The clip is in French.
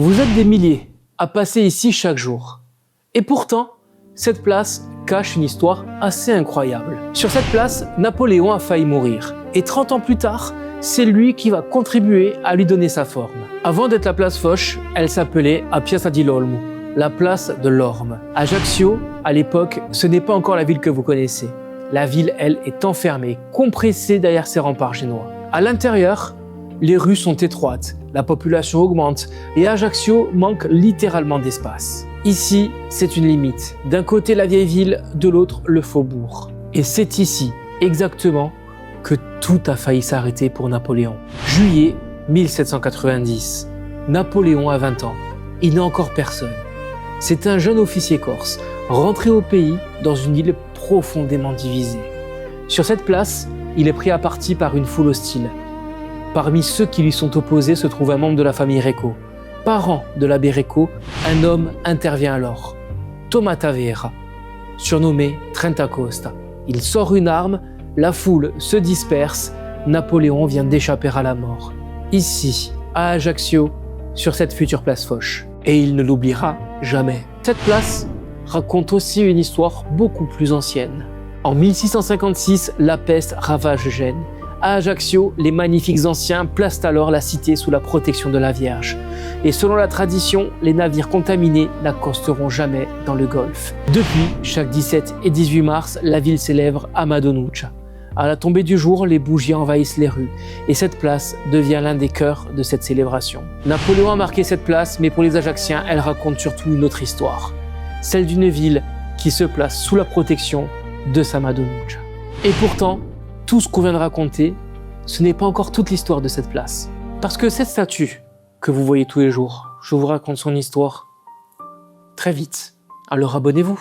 Vous êtes des milliers à passer ici chaque jour. Et pourtant, cette place cache une histoire assez incroyable. Sur cette place, Napoléon a failli mourir. Et 30 ans plus tard, c'est lui qui va contribuer à lui donner sa forme. Avant d'être la place Foch, elle s'appelait a Piazza di l'Olmo, la place de l'Orme. Ajaccio, à l'époque, ce n'est pas encore la ville que vous connaissez. La ville, elle, est enfermée, compressée derrière ses remparts génois. À l'intérieur, les rues sont étroites, la population augmente et Ajaccio manque littéralement d'espace. Ici, c'est une limite. D'un côté la vieille ville, de l'autre le faubourg. Et c'est ici, exactement, que tout a failli s'arrêter pour Napoléon. Juillet 1790. Napoléon a 20 ans. Il n'a encore personne. C'est un jeune officier corse, rentré au pays dans une île profondément divisée. Sur cette place, il est pris à partie par une foule hostile. Parmi ceux qui lui sont opposés se trouve un membre de la famille Recco. Parent de l'abbé Recco, un homme intervient alors, Thomas Tavera, surnommé Trentacosta. Il sort une arme, la foule se disperse, Napoléon vient d'échapper à la mort. Ici, à Ajaccio, sur cette future place Foch. Et il ne l'oubliera jamais. Cette place raconte aussi une histoire beaucoup plus ancienne. En 1656, la peste ravage Gênes. À Ajaccio, les magnifiques anciens placent alors la cité sous la protection de la Vierge. Et selon la tradition, les navires contaminés n'accosteront jamais dans le golfe. Depuis, chaque 17 et 18 mars, la ville célèbre Amadonuccia. À la tombée du jour, les bougies envahissent les rues et cette place devient l'un des cœurs de cette célébration. Napoléon a marqué cette place, mais pour les Ajacciens, elle raconte surtout une autre histoire. Celle d'une ville qui se place sous la protection de sa Amadonuccia. Et pourtant, tout ce qu'on vient de raconter, ce n'est pas encore toute l'histoire de cette place. Parce que cette statue que vous voyez tous les jours, je vous raconte son histoire très vite. Alors abonnez-vous.